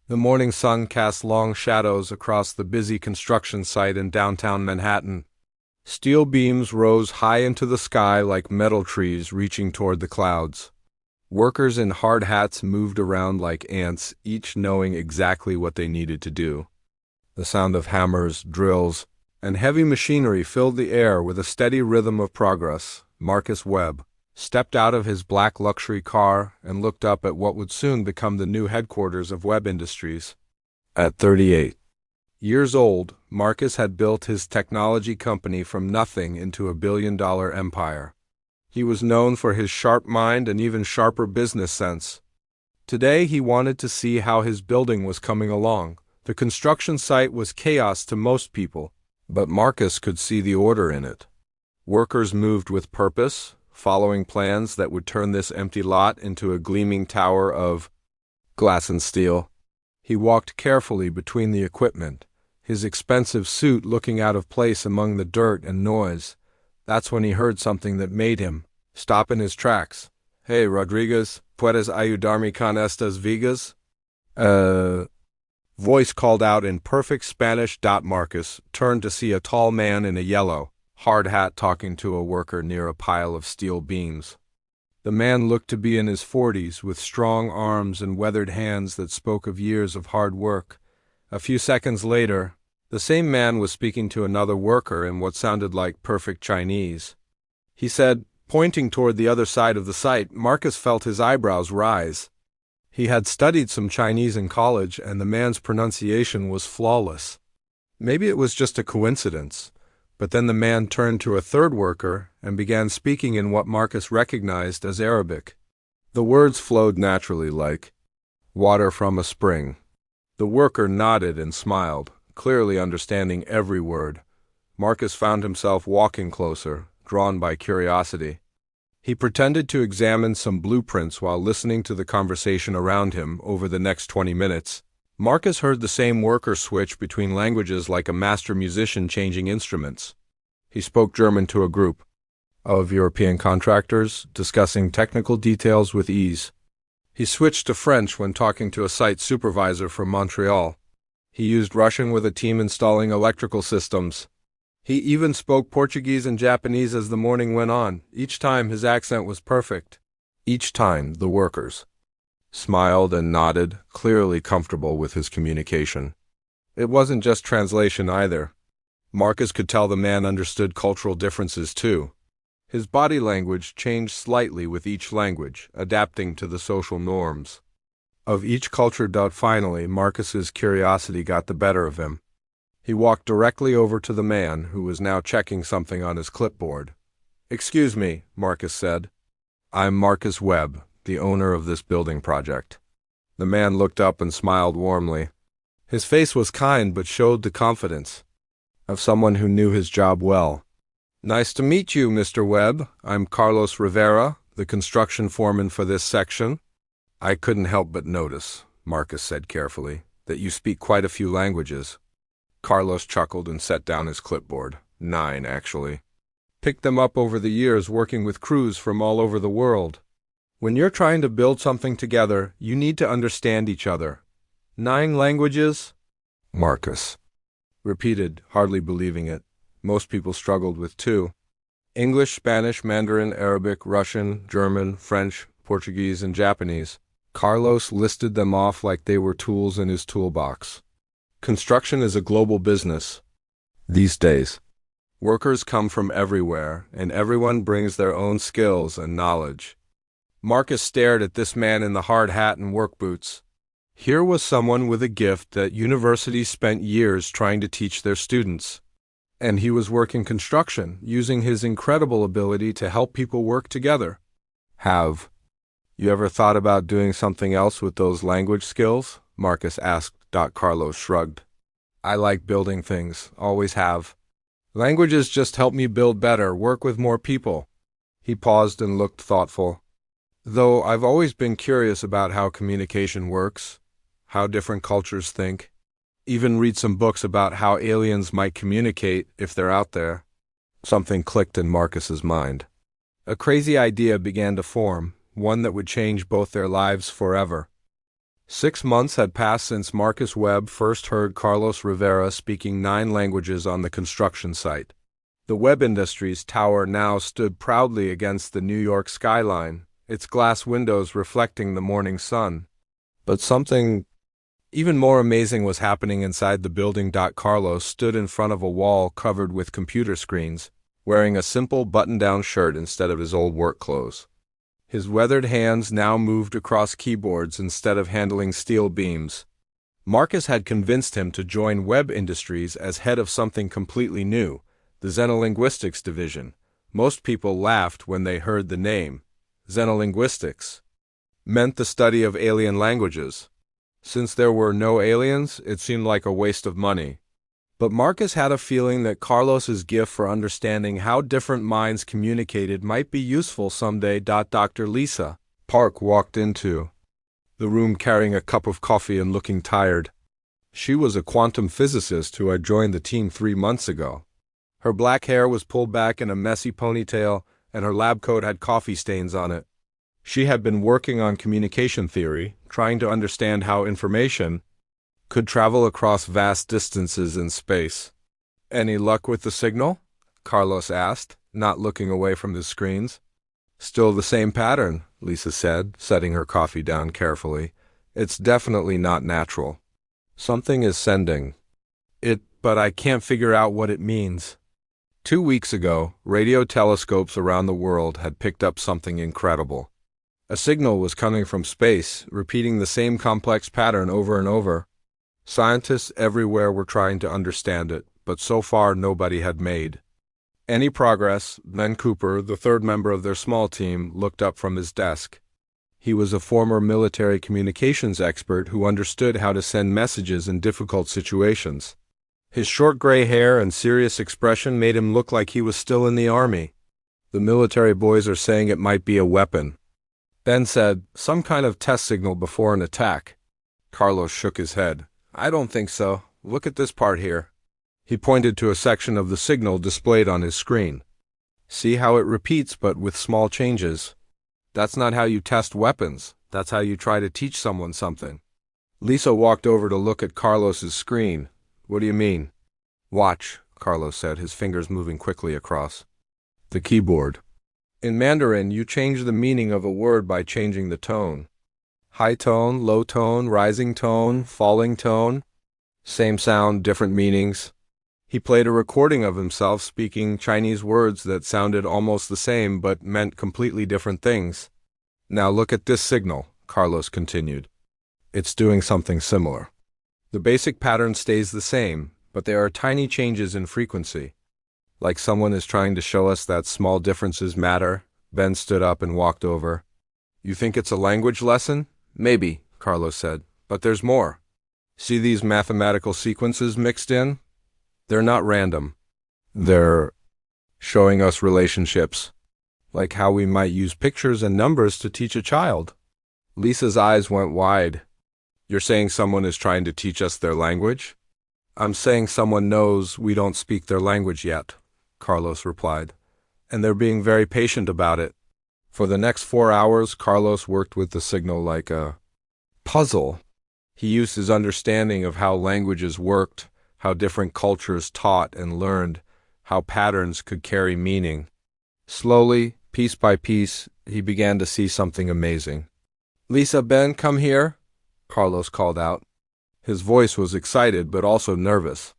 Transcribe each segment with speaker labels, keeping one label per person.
Speaker 1: The morning sun cast long shadows across the busy construction site in downtown Manhattan. Steel beams rose high into the sky like metal trees reaching toward the clouds. Workers in hard hats moved around like ants, each knowing exactly what they needed to do. The sound of hammers, drills, and heavy machinery filled the air with a steady rhythm of progress. Marcus Webb stepped out of his black luxury car and looked up at what would soon become the new headquarters of Webb Industries. At 38 years old, Marcus had built his technology company from nothing into a billion-dollar empire. He was known for his sharp mind and even sharper business sense. Today he wanted to see how his building was coming along. The construction site was chaos to most people, but Marcus could see the order in it. Workers moved with purpose, following plans that would turn this empty lot into a gleaming tower of glass and steel. He walked carefully between the equipment, his expensive suit looking out of place among the dirt and noise. That's when he heard something that made him stop in his tracks. "Hey, Rodriguez, ¿puedes ayudarme con estas vigas?" Voice called out in perfect Spanish. Marcus turned to see a tall man in a yellow, hard hat talking to a worker near a pile of steel beams. The man looked to be in his 40s, with strong arms and weathered hands that spoke of years of hard work. A few seconds later, the same man was speaking to another worker in what sounded like perfect Chinese. He said, pointing toward the other side of the site. Marcus felt his eyebrows rise. He had studied some Chinese in college, and the man's pronunciation was flawless. Maybe it was just a coincidence, but then the man turned to a third worker and began speaking in what Marcus recognized as Arabic. The words flowed naturally, like water from a spring. The worker nodded and smiled, clearly understanding every word. Marcus found himself walking closer, drawn by curiosity. He pretended to examine some blueprints while listening to the conversation around him. Over the next 20 minutes, Marcus heard the same worker switch between languages like a master musician changing instruments. He spoke German to a group of European contractors, discussing technical details with ease. He switched to French when talking to a site supervisor from Montreal. He used Russian with a team installing electrical systems. He even spoke Portuguese and Japanese as the morning went on. Each time his accent was perfect. Each time the workers smiled and nodded, clearly comfortable with his communication. It wasn't just translation either. Marcus could tell the man understood cultural differences too. His body language changed slightly with each language, adapting to the social norms of each culture. Finally, Marcus's curiosity got the better of him. He walked directly over to the man, who was now checking something on his clipboard. "Excuse me," Marcus said. "I'm Marcus Webb, the owner of this building project." The man looked up and smiled warmly. His face was kind but showed the confidence of someone who knew his job well. "Nice to meet you, Mr. Webb. I'm Carlos Rivera, the construction foreman for this section." "I couldn't help but notice," Marcus said carefully, "that you speak quite a few languages." Carlos chuckled and set down his clipboard. 9, actually. "Picked them up over the years working with crews from all over the world. When you're trying to build something together, you need to understand each other." 9 languages? Marcus repeated, hardly believing it. Most people struggled with 2. English, Spanish, Mandarin, Arabic, Russian, German, French, Portuguese, and Japanese. Carlos listed them off like they were tools in his toolbox. Construction is a global business these days. Workers come from everywhere, and everyone brings their own skills and knowledge. Marcus stared at this man in the hard hat and work boots. Here was someone with a gift that universities spent years trying to teach their students. And he was working construction, using his incredible ability to help people work together. "Have you ever thought about doing something else with those language skills?" Marcus asked. Carlos shrugged. "I like building things, always have. Languages just help me build better, work with more people." He paused and looked thoughtful. "Though I've always been curious about how communication works, how different cultures think. Even read some books about how aliens might communicate if they're out there." Something clicked in Marcus's mind. A crazy idea began to form, one that would change both their lives forever. 6 months had passed since Marcus Webb first heard Carlos Rivera speaking 9 languages on the construction site. The Webb Industries tower now stood proudly against the New York skyline, its glass windows reflecting the morning sun. But something even more amazing was happening inside the building. Carlos stood in front of a wall covered with computer screens, wearing a simple button-down shirt instead of his old work clothes. His weathered hands now moved across keyboards instead of handling steel beams. Marcus had convinced him to join Webb Industries as head of something completely new, the Xenolinguistics division. Most people laughed when they heard the name. Xenolinguistics meant the study of alien languages. Since there were no aliens, it seemed like a waste of money. But Marcus had a feeling that Carlos's gift for understanding how different minds communicated might be useful someday. Dr. Lisa Park walked into the room carrying a cup of coffee and looking tired. She was a quantum physicist who had joined the team 3 months ago. Her black hair was pulled back in a messy ponytail, and her lab coat had coffee stains on it. She had been working on communication theory, trying to understand how information could travel across vast distances in space. "Any luck with the signal?" Carlos asked, not looking away from the screens. "Still the same pattern," Lisa said, setting her coffee down carefully. "It's definitely not natural. Something is sending it, but I can't figure out what it means." 2 weeks ago, radio telescopes around the world had picked up something incredible. A signal was coming from space, repeating the same complex pattern over and over. Scientists everywhere were trying to understand it, but so far nobody had made any progress. Ben Cooper, the third member of their small team, looked up from his desk. He was a former military communications expert who understood how to send messages in difficult situations. His short gray hair and serious expression made him look like he was still in the army. "The military boys are saying it might be a weapon," Ben said. "Some kind of test signal before an attack." Carlos shook his head. "I don't think so. Look at this part here." He pointed to a section of the signal displayed on his screen. "See how it repeats but with small changes? That's not how you test weapons. That's how you try to teach someone something." Lisa walked over to look at Carlos's screen. "What do you mean?" "Watch," Carlos said, his fingers moving quickly across the keyboard. In Mandarin, you change the meaning of a word by changing the tone. High tone, low tone, rising tone, falling tone. Same sound, different meanings. He played a recording of himself speaking Chinese words that sounded almost the same but meant completely different things. "Now look at this signal," Carlos continued. "It's doing something similar. The basic pattern stays the same, but there are tiny changes in frequency. Like someone is trying to show us that small differences matter." Ben stood up and walked over. "You think it's a language lesson?" "Maybe," Carlos said, "but there's more. See these mathematical sequences mixed in? They're not random. They're showing us relationships, like how we might use pictures and numbers to teach a child." Lisa's eyes went wide. "You're saying someone is trying to teach us their language?" "I'm saying someone knows we don't speak their language yet," Carlos replied, "and they're being very patient about it." For the next 4 hours, Carlos worked with the signal like a puzzle. He used his understanding of how languages worked, how different cultures taught and learned, how patterns could carry meaning. Slowly, piece by piece, he began to see something amazing. "Lisa, Ben, come here," Carlos called out. His voice was excited but also nervous.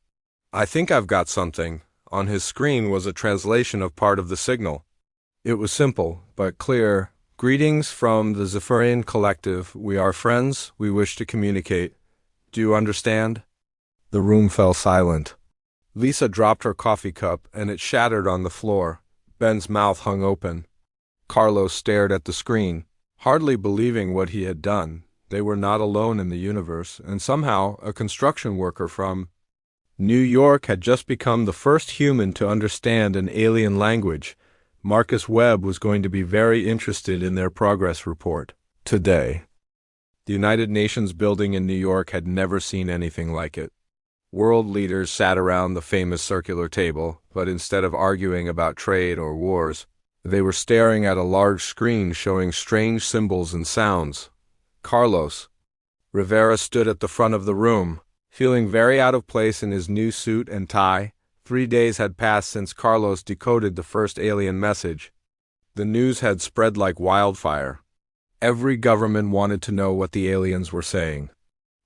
Speaker 1: "I think I've got something." On his screen was a translation of part of the signal. It was simple, but clear. "Greetings from the Zephyrian Collective. We are friends. We wish to communicate. Do you understand?" The room fell silent. Lisa dropped her coffee cup, and it shattered on the floor. Ben's mouth hung open. Carlos stared at the screen, hardly believing what he had done. They were not alone in the universe, and somehow a construction worker from New York had just become the first human to understand an alien language. Marcus Webb was going to be very interested in their progress report today. The United Nations building in New York had never seen anything like it. World leaders sat around the famous circular table, but instead of arguing about trade or wars, they were staring at a large screen showing strange symbols and sounds. Carlos Rivera stood at the front of the room, feeling very out of place in his new suit and tie. 3 days had passed since Carlos decoded the first alien message. The news had spread like wildfire. Every government wanted to know what the aliens were saying.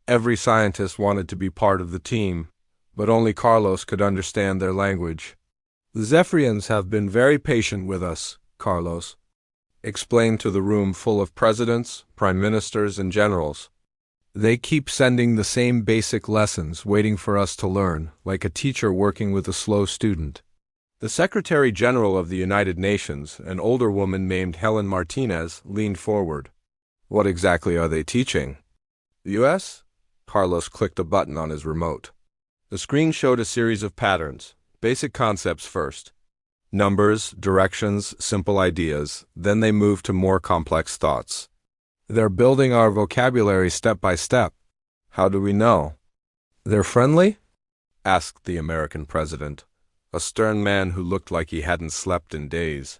Speaker 1: Every scientist wanted to be part of the team, but only Carlos could understand their language. The Zephyrians have been very patient with us, Carlos explained to the room full of presidents, prime ministers, and generals. They keep sending the same basic lessons, waiting for us to learn, like a teacher working with a slow student. The Secretary General of the United Nations, an older woman named Helen Martinez, leaned forward. What exactly are they teaching? The U.S.? Carlos clicked a button on his remote. The screen showed a series of patterns, basic concepts first. Numbers, directions, simple ideas, then they moved to more complex thoughts. They're building our vocabulary step by step. How do we know? They're friendly? Asked the American president, a stern man who looked like he hadn't slept in days.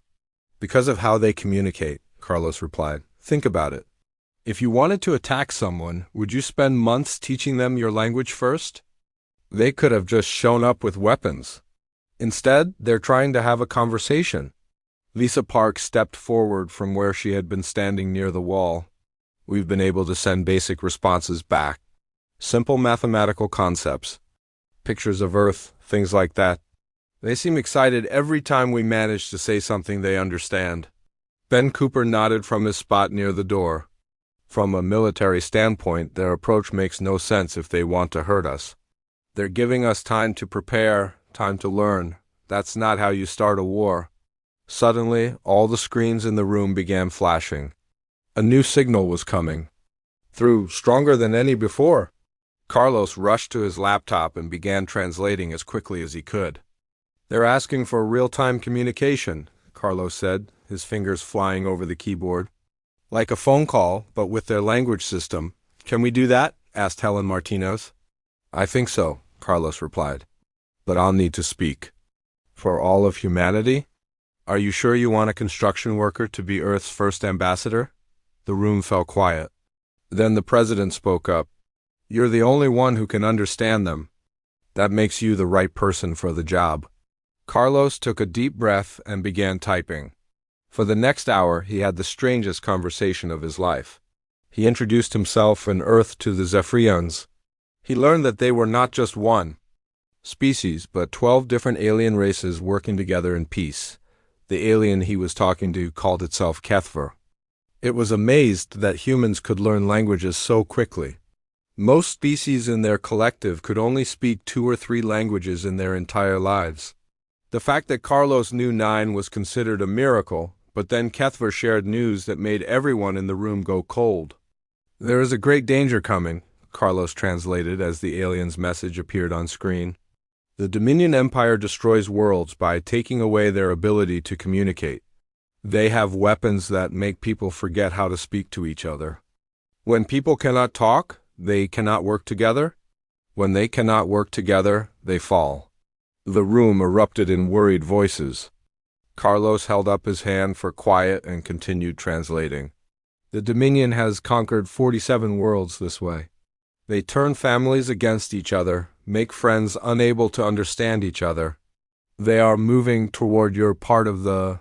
Speaker 1: Because of how they communicate, Carlos replied. Think about it. If you wanted to attack someone, would you spend months teaching them your language first? They could have just shown up with weapons. Instead, they're trying to have a conversation. Lisa Park stepped forward from where she had been standing near the wall. We've been able to send basic responses back. Simple mathematical concepts. Pictures of Earth, things like that. They seem excited every time we manage to say something they understand. Ben Cooper nodded from his spot near the door. From a military standpoint, their approach makes no sense if they want to hurt us. They're giving us time to prepare, time to learn. That's not how you start a war. Suddenly, all the screens in the room began flashing. A new signal was coming. Through, stronger than any before. Carlos rushed to his laptop and began translating as quickly as he could. They're asking for real-time communication, Carlos said, his fingers flying over the keyboard. Like a phone call, but with their language system. Can we do that? Asked Helen Martinez. I think so, Carlos replied. But I'll need to speak. For all of humanity? Are you sure you want a construction worker to be Earth's first ambassador? The room fell quiet. Then the president spoke up. You're the only one who can understand them. That makes you the right person for the job. Carlos took a deep breath and began typing. For the next hour, he had the strangest conversation of his life. He introduced himself and Earth to the Zephyrians. He learned that they were not just one species, but 12 different alien races working together in peace. The alien he was talking to called itself Kethver. It was amazed that humans could learn languages so quickly. Most species in their collective could only speak 2 or 3 languages in their entire lives. The fact that Carlos knew 9 was considered a miracle, but then Kethver shared news that made everyone in the room go cold. There is a great danger coming, Carlos translated as the alien's message appeared on screen. The Dominion Empire destroys worlds by taking away their ability to communicate. They have weapons that make people forget how to speak to each other. When people cannot talk, they cannot work together. When they cannot work together, they fall. The room erupted in worried voices. Carlos held up his hand for quiet and continued translating. The Dominion has conquered 47 worlds this way. They turn families against each other, make friends unable to understand each other. They are moving toward your part of the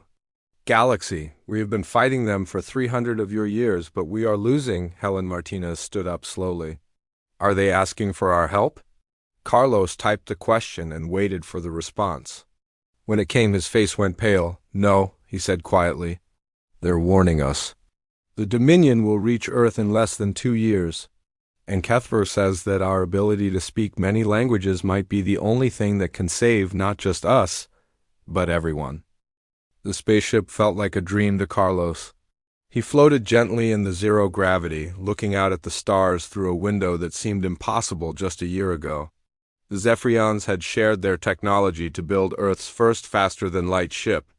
Speaker 1: galaxy. We have been fighting them for 300 of your years, but we are losing. Helen Martinez stood up slowly. Are they asking for our help? Carlos typed the question and waited for the response. When it came, his face went pale. No, he said quietly. They're warning us. The Dominion will reach Earth in less than 2 years. And Kethver says that our ability to speak many languages might be the only thing that can save not just us, but everyone. The spaceship felt like a dream to Carlos. He floated gently in the zero gravity, looking out at the stars through a window that seemed impossible just a year ago. The Zephyrians had shared their technology to build Earth's first faster-than-light ship.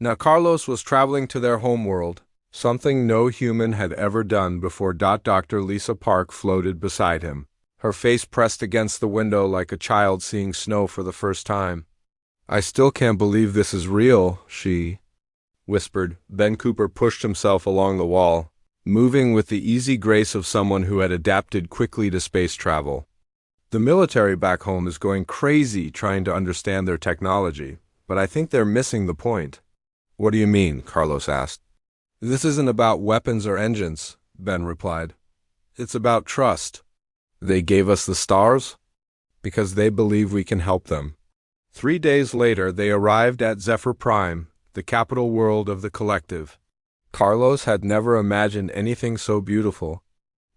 Speaker 1: Now Carlos was traveling to their homeworld, something no human had ever done before. Dr. Lisa Park floated beside him, her face pressed against the window like a child seeing snow for the first time. I still can't believe this is real, she whispered. Ben Cooper pushed himself along the wall. moving with the easy grace of someone who had adapted quickly to space travel. The military back home is going crazy trying to understand their technology, but I think they're missing the point. What do you mean? Carlos asked. This isn't about weapons or engines, Ben replied. It's about trust. They gave us the stars because they believe we can help them. 3 days later, they arrived at Zephyr Prime, the capital world of the Collective. Carlos had never imagined anything so beautiful.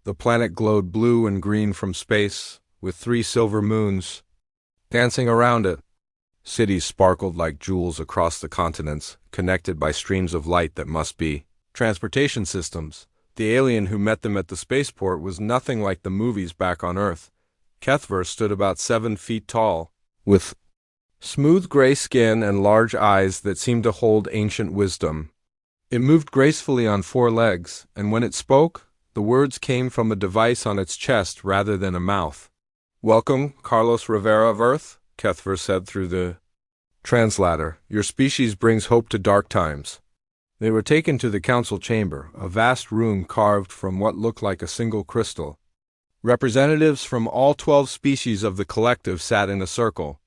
Speaker 1: The planet glowed blue and green from space, with 3 silver moons dancing around it. Cities sparkled like jewels across the continents, connected by streams of light that must be transportation systems. The alien who met them at the spaceport was nothing like the movies back on Earth. Kethver stood about 7 feet tall, with smooth gray skin and large eyes that seemed to hold ancient wisdom. It moved gracefully on 4 legs, and when it spoke, the words came from a device on its chest rather than a mouth. Welcome, Carlos Rivera of Earth, Kethver said through the translator. Your species brings hope to dark times. They were taken to the council chamber, a vast room carved from what looked like a single crystal. Representatives from all 12 species of the Collective sat in a circle.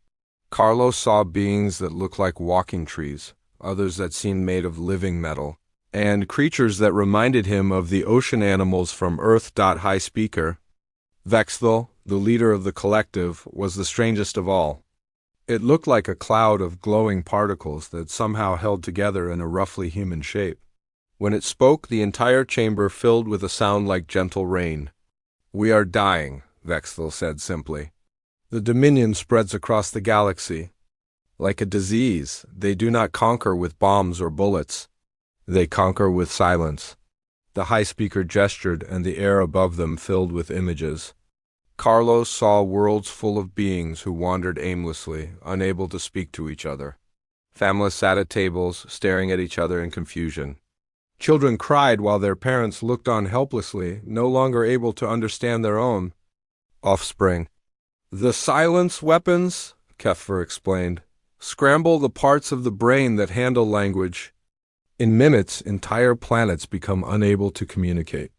Speaker 1: Carlos saw beings that looked like walking trees, others that seemed made of living metal, and creatures that reminded him of the ocean animals from Earth. High Speaker Vexthal, the leader of the Collective, was the strangest of all. It looked like a cloud of glowing particles that somehow held together in a roughly human shape. When it spoke, the entire chamber filled with a sound like gentle rain. We are dying, Vexthal said simply. The Dominion spreads across the galaxy. Like a disease, they do not conquer with bombs or bullets. They conquer with silence. The High Speaker gestured, and the air above them filled with images. Carlos saw worlds full of beings who wandered aimlessly, unable to speak to each other. Families sat at tables, staring at each other in confusion. Children cried while their parents looked on helplessly, no longer able to understand their own offspring. The silence weapons, Kethver explained, scramble the parts of the brain that handle language. In minutes, entire planets become unable to communicate.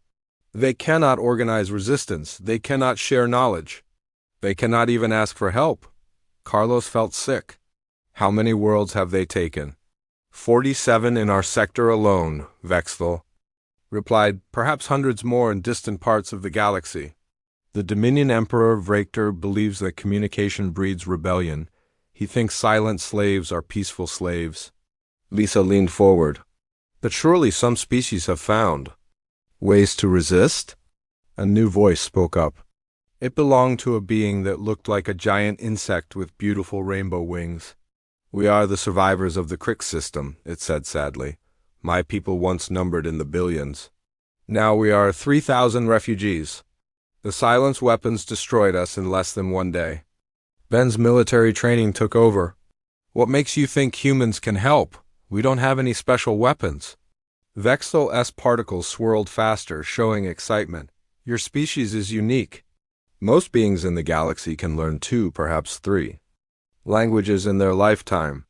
Speaker 1: They cannot organize resistance. They cannot share knowledge. They cannot even ask for help. Carlos felt sick. How many worlds have they taken? 47 in our sector alone, Vexthal replied, perhaps hundreds more in distant parts of the galaxy. The Dominion Emperor Vraktor believes that communication breeds rebellion. He thinks silent slaves are peaceful slaves. Lisa leaned forward. But surely some species have found ways to resist? A new voice spoke up. It belonged to a being that looked like a giant insect with beautiful rainbow wings. We are the survivors of the Crick system, it said sadly. My people once numbered in the billions. Now we are 3,000 refugees. The silence weapons destroyed us in less than 1 day. Ben's military training took over. What makes you think humans can help? We don't have any special weapons. Vexthal S particles swirled faster, showing excitement. Your species is unique. Most beings in the galaxy can learn 2, perhaps 3 languages in their lifetime.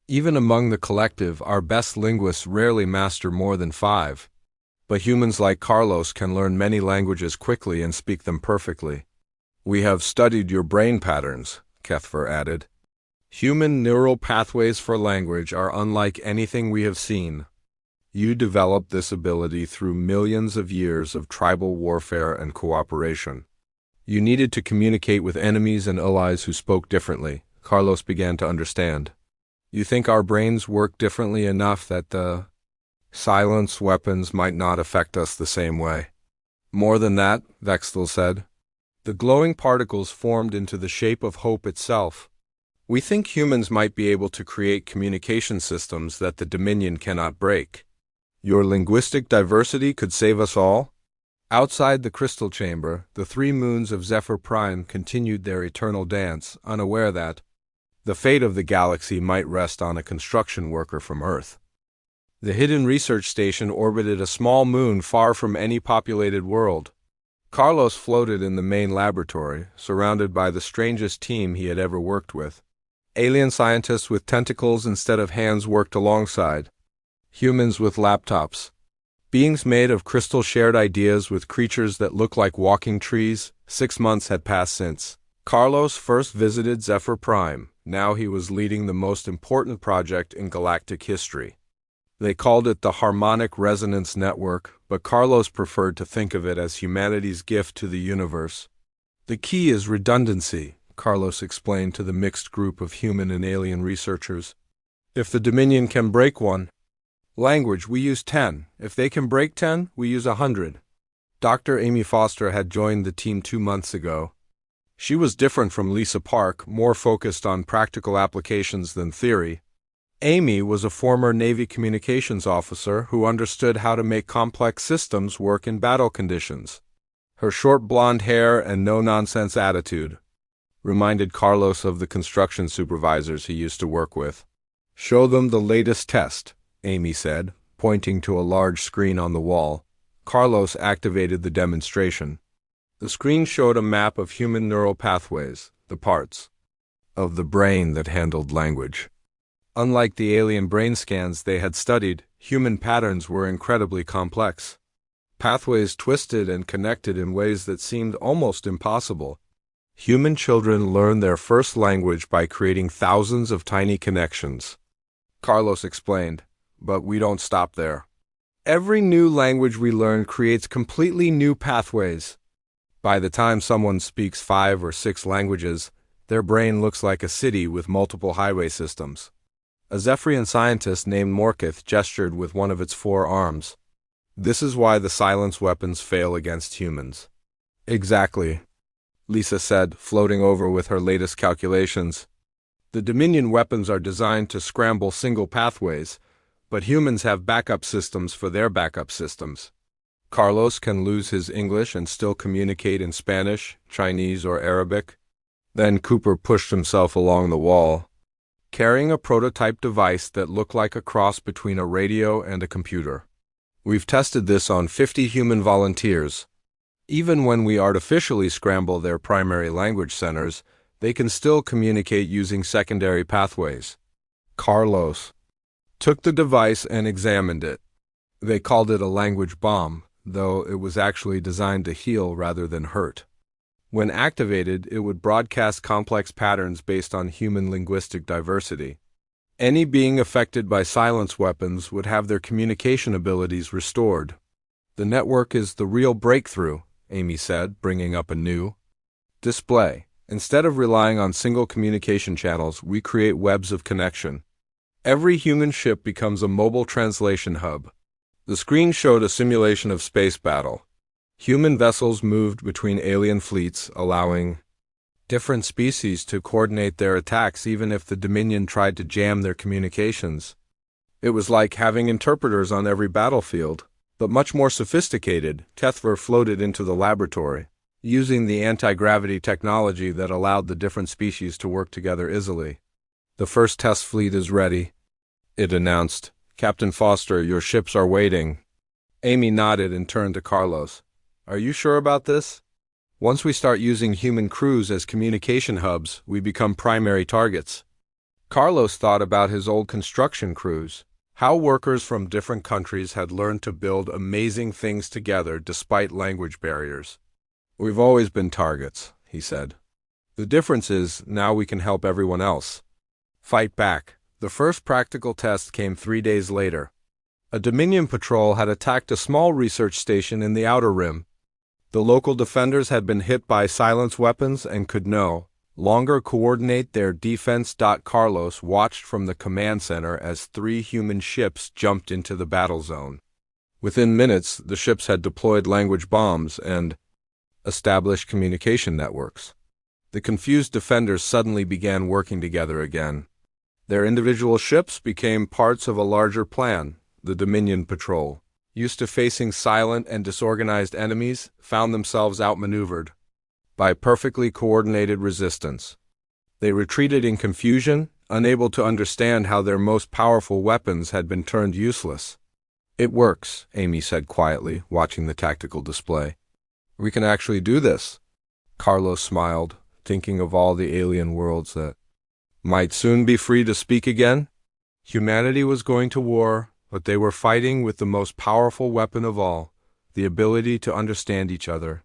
Speaker 1: Even among the Collective, our best linguists rarely master more than 5. But humans like Carlos can learn many languages quickly and speak them perfectly. We have studied your brain patterns, Kethver added. Human neural pathways for language are unlike anything we have seen. You developed this ability through millions of years of tribal warfare and cooperation. You needed to communicate with enemies and allies who spoke differently. Carlos began to understand. You think our brains work differently enough that the silence weapons might not affect us the same way. More than that, Vexthal said. The glowing particles formed into the shape of hope itself. We think humans might be able to create communication systems that the Dominion cannot break. Your linguistic diversity could save us all? Outside the crystal chamber, the 3 moons of Zephyr Prime continued their eternal dance, unaware that the fate of the galaxy might rest on a construction worker from Earth. The hidden research station orbited a small moon far from any populated world. Carlos floated in the main laboratory, surrounded by the strangest team he had ever worked with. Alien scientists with tentacles instead of hands worked alongside. Humans with laptops. Beings made of crystal shared ideas with creatures that look like walking trees. 6 months had passed since Carlos first visited Zephyr Prime. Now he was leading the most important project in galactic history. They called it the Harmonic Resonance Network, but Carlos preferred to think of it as humanity's gift to the universe. The key is redundancy, Carlos explained to the mixed group of human and alien researchers. If the Dominion can break one language, we use 10. If they can break 10, we use 100. Dr. Amy Foster had joined the team 2 months ago. She was different from Lisa Park, more focused on practical applications than theory. Amy was a former Navy communications officer who understood how to make complex systems work in battle conditions. Her short blonde hair and no-nonsense attitude reminded Carlos of the construction supervisors he used to work with. "Show them the latest test," Amy said, pointing to a large screen on the wall. Carlos activated the demonstration. The screen showed a map of human neural pathways, the parts of the brain that handled language. Unlike the alien brain scans they had studied, human patterns were incredibly complex. Pathways twisted and connected in ways that seemed almost impossible. Human children learn their first language by creating thousands of tiny connections, Carlos explained, but we don't stop there. Every new language we learn creates completely new pathways. By the time someone speaks 5 or 6 languages, their brain looks like a city with multiple highway systems. A Zephyrian scientist named Morkith gestured with one of its 4 arms. "This is why the silence weapons fail against humans." "Exactly," Lisa said, floating over with her latest calculations. "The Dominion weapons are designed to scramble single pathways, but humans have backup systems for their backup systems. Carlos can lose his English and still communicate in Spanish, Chinese, or Arabic." Then Cooper pushed himself along the wall, carrying a prototype device that looked like a cross between a radio and a computer. "We've tested this on 50 human volunteers. Even when we artificially scramble their primary language centers, they can still communicate using secondary pathways." Carlos took the device and examined it. They called it a language bomb, though it was actually designed to heal rather than hurt. When activated, it would broadcast complex patterns based on human linguistic diversity. Any being affected by silence weapons would have their communication abilities restored. "The network is the real breakthrough," Amy said, bringing up a new display. "Instead of relying on single communication channels, we create webs of connection. Every human ship becomes a mobile translation hub." The screen showed a simulation of space battle. Human vessels moved between alien fleets, allowing different species to coordinate their attacks even if the Dominion tried to jam their communications. It was like having interpreters on every battlefield, but much more sophisticated. Tethver floated into the laboratory, using the anti-gravity technology that allowed the different species to work together easily. "The first test fleet is ready," it announced. "Captain Foster, your ships are waiting." Amy nodded and turned to Carlos. "Are you sure about this? Once we start using human crews as communication hubs, we become primary targets." Carlos thought about his old construction crews, how workers from different countries had learned to build amazing things together despite language barriers. "We've always been targets," he said. "The difference is now we can help everyone else fight back." The first practical test came 3 days later. A Dominion patrol had attacked a small research station in the Outer Rim. The local defenders had been hit by silence weapons and could no longer coordinate their defense. Carlos watched from the command center as 3 human ships jumped into the battle zone. Within minutes, the ships had deployed language bombs and established communication networks. The confused defenders suddenly began working together again. Their individual ships became parts of a larger plan. The Dominion patrol, used to facing silent and disorganized enemies, found themselves outmaneuvered by perfectly coordinated resistance. They retreated in confusion, unable to understand how their most powerful weapons had been turned useless. "It works," Amy said quietly, watching the tactical display. "We can actually do this." Carlos smiled, thinking of all the alien worlds that might soon be free to speak again. Humanity was going to war, But they were fighting with the most powerful weapon of all, the ability to understand each other.